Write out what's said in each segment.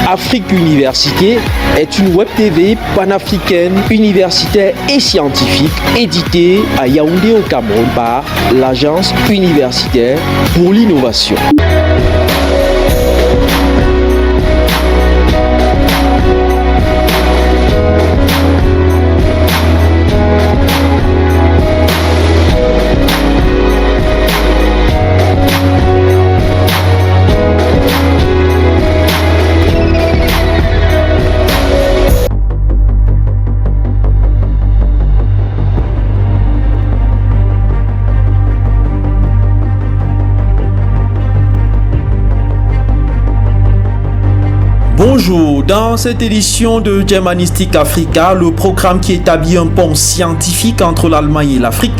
Afrique Université est une web TV panafricaine, universitaire et scientifique éditée à Yaoundé au Cameroun par l'Agence universitaire pour l'innovation. Bonjour, dans cette édition de Germanistic Africa, le programme qui établit un pont scientifique entre l'Allemagne et l'Afrique,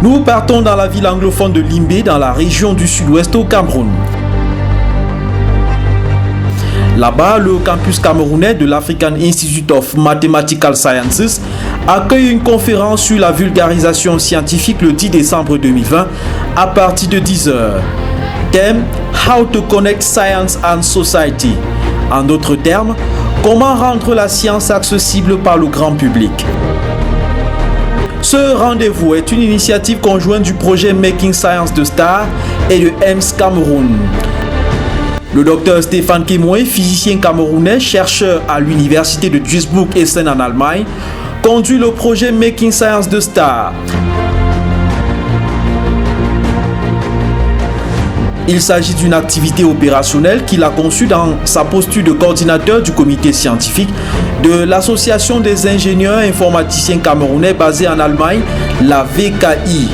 nous partons dans la ville anglophone de Limbé, dans la région du sud-ouest au Cameroun. Là-bas, le campus camerounais de l'African Institute of Mathematical Sciences accueille une conférence sur la vulgarisation scientifique le 10 décembre 2020 à partir de 10h. Thème: How to connect science and society. En d'autres termes, comment rendre la science accessible par le grand public. Ce rendez-vous est une initiative conjointe du projet Making Science de Star et de EMS Cameroun. Le docteur Stéphane Kemoé, physicien camerounais, chercheur à l'université de Duisburg-Essen en Allemagne, conduit le projet Making Science de Star. Il s'agit d'une activité opérationnelle qu'il a conçue dans sa posture de coordinateur du comité scientifique de l'Association des ingénieurs informaticiens camerounais basée en Allemagne, la VKI.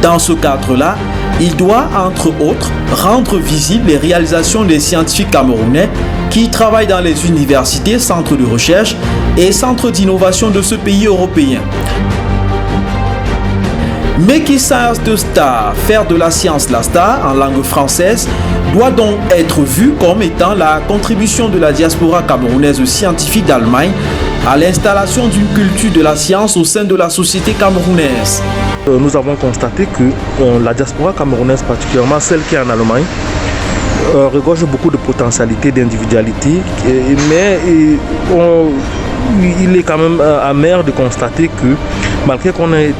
Dans ce cadre-là, il doit, entre autres, rendre visibles les réalisations des scientifiques camerounais qui travaillent dans les universités, centres de recherche et centres d'innovation de ce pays européen. Making Science de Star, faire de la science la star en langue française, doit donc être vu comme étant la contribution de la diaspora camerounaise scientifique d'Allemagne à l'installation d'une culture de la science au sein de la société camerounaise. Nous avons constaté que la diaspora camerounaise, particulièrement celle qui est en Allemagne, regorge beaucoup de potentialités, d'individualité, mais il est quand même amer de constater que malgré qu'on ait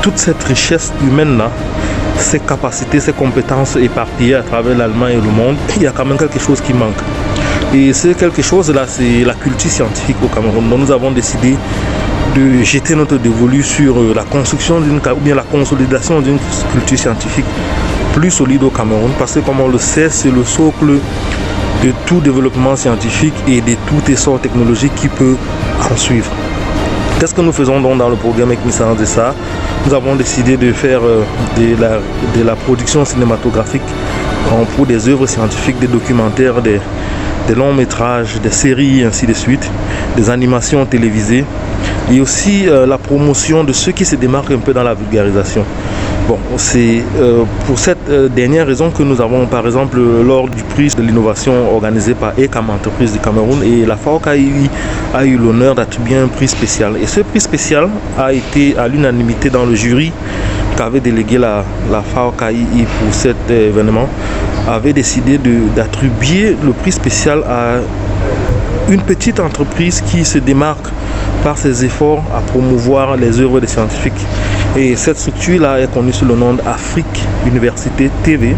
toute cette richesse humaine-là, ces capacités, ces compétences éparpillées à travers l'Allemagne et le monde, il y a quand même quelque chose qui manque. Et c'est quelque chose-là, c'est la culture scientifique au Cameroun. Donc nous avons décidé de jeter notre dévolu sur la construction ou bien la consolidation d'une culture scientifique plus solide au Cameroun, parce que comme on le sait, c'est le socle de tout développement scientifique et de tout essor technologique qui peut en suivre. Qu'est-ce que nous faisons donc dans le programme Making Science de ça? Nous avons décidé de faire de la production cinématographique pour des œuvres scientifiques, des documentaires, des longs métrages, des séries, ainsi de suite, des animations télévisées et aussi la promotion de ceux qui se démarquent un peu dans la vulgarisation. Bon, c'est pour cette dernière raison que nous avons, par exemple, lors du prix de l'innovation organisé par ECAM Entreprise du Cameroun, et la FAOKAI a eu l'honneur d'attribuer un prix spécial. Et ce prix spécial a été à l'unanimité dans le jury qu'avait délégué la FAOKAI pour cet événement, avait décidé d'attribuer le prix spécial à une petite entreprise qui se démarque par ses efforts à promouvoir les œuvres des scientifiques. Et cette structure-là est connue sous le nom d'Afrique Université TV.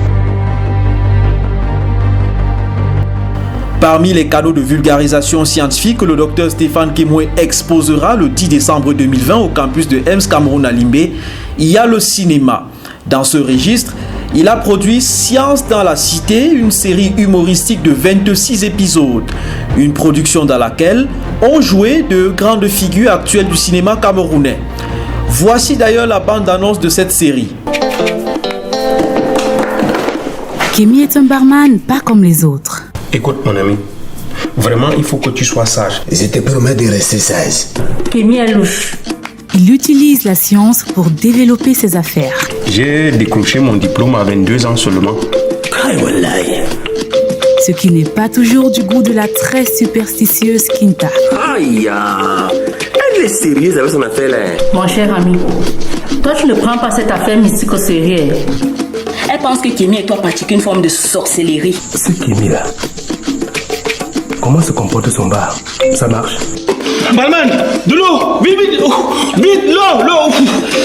Parmi les canaux de vulgarisation scientifique que le docteur Stéphane Kemoé exposera le 10 décembre 2020 au campus de EMS Cameroun à Limbé, il y a le cinéma. Dans ce registre, il a produit Science dans la Cité, une série humoristique de 26 épisodes, une production dans laquelle ont joué de grandes figures actuelles du cinéma camerounais. Voici d'ailleurs la bande-annonce de cette série. Kémy est un barman pas comme les autres. Écoute mon ami, vraiment il faut que tu sois sage. Je te promets de rester sage. Kémy est louche. Il utilise la science pour développer ses affaires. J'ai décroché mon diplôme à 22 ans seulement. Ce qui n'est pas toujours du goût de la très superstitieuse Kinta. Aïe, elle est sérieuse avec son affaire là. Mon cher ami, toi tu ne prends pas cette affaire mystique au sérieux. Elle pense que Kémy et toi pratiquent une forme de sorcellerie. C'est Kémy là. comment se comporte son bar. Ça marche. Barman, de l'eau. Vite, vite. Vite, l'eau.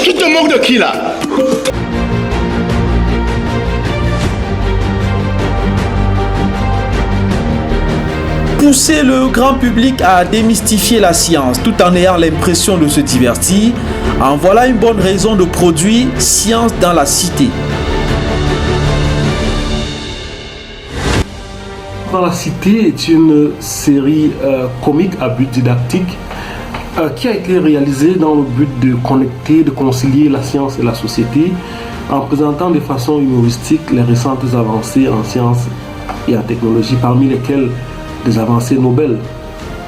Tu te moques de qui là? Pousser le grand public à démystifier la science tout en ayant l'impression de se divertir, en voilà une bonne raison de produire Science dans la Cité. Dans la Cité est une série comique à but didactique qui a été réalisée dans le but de connecter, de concilier la science et la société en présentant de façon humoristique les récentes avancées en sciences et en technologie, parmi lesquelles des avancées Nobel,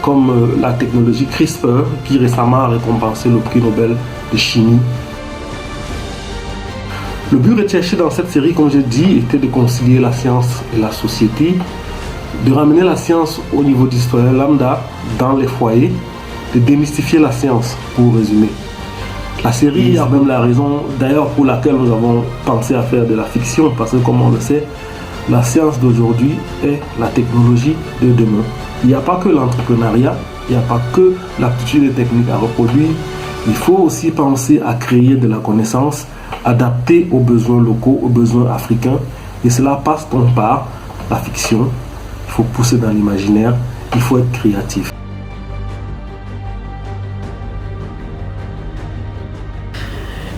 comme la technologie CRISPR qui récemment a récompensé le prix Nobel de chimie. Le but recherché dans cette série, comme j'ai dit, était de concilier la science et la société, de ramener la science au niveau du citoyen lambda dans les foyers, de démystifier la science, pour résumer. La série a même la raison d'ailleurs pour laquelle nous avons pensé à faire de la fiction, parce que comme on le sait, la science d'aujourd'hui est la technologie de demain. Il n'y a pas que l'entrepreneuriat, il n'y a pas que l'aptitude technique à reproduire, il faut aussi penser à créer de la connaissance adaptée aux besoins locaux, aux besoins africains, et cela passe donc par la fiction. Il faut pousser dans l'imaginaire, il faut être créatif.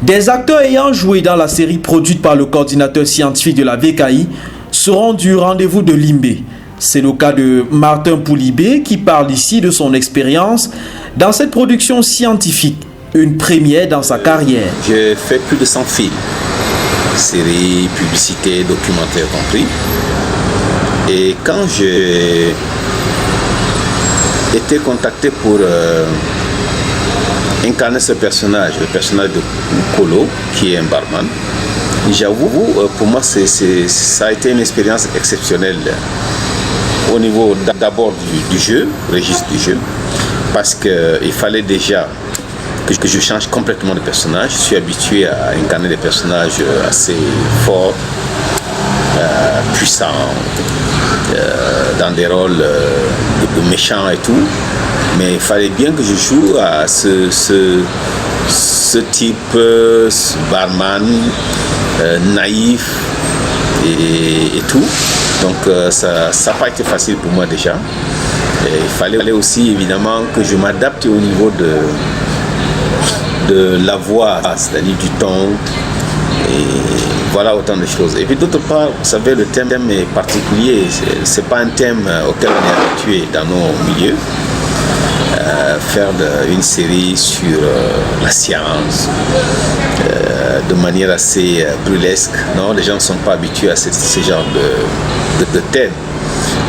Des acteurs ayant joué dans la série produite par le coordinateur scientifique de la VKI seront du rendez-vous de Limbé. C'est le cas de Martin Poulibé qui parle ici de son expérience dans cette production scientifique, une première dans sa carrière. J'ai fait plus de 100 films, séries, publicités, documentaires compris. Et quand j'ai été contacté pour incarner ce personnage, le personnage de Kolo, qui est un barman, j'avoue, pour moi, ça a été une expérience exceptionnelle au niveau d'abord du jeu, registre du jeu, parce qu'il fallait déjà que je change complètement de personnage. Je suis habitué à incarner des personnages assez forts, puissants, dans des rôles de méchants et tout, mais il fallait bien que je joue à ce type barman naïf et tout. Donc ça n'a pas été facile pour moi déjà. Et il fallait aussi évidemment que je m'adapte au niveau de la voix, c'est-à-dire du ton. Et voilà autant de choses. Et puis d'autre part, vous savez, le thème est particulier. C'est pas un thème auquel on est habitué dans nos milieux. Faire une série sur la science de manière assez brûlesque. Non, les gens ne sont pas habitués à ce genre de thème.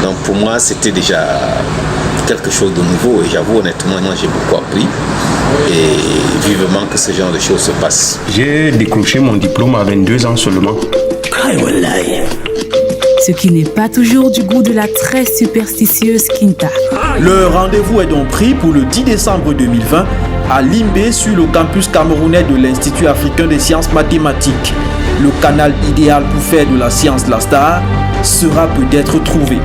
Donc pour moi, c'était déjà quelque chose de nouveau. Et j'avoue honnêtement, j'ai beaucoup appris. Et vivement que ce genre de choses se passent. J'ai décroché mon diplôme à 22 ans seulement. Ce qui n'est pas toujours du goût de la très superstitieuse Kinta. Le rendez-vous est donc pris pour le 10 décembre 2020 à Limbé sur le campus camerounais de l'Institut africain des sciences mathématiques. Le canal idéal pour faire de la science la star sera peut-être trouvé.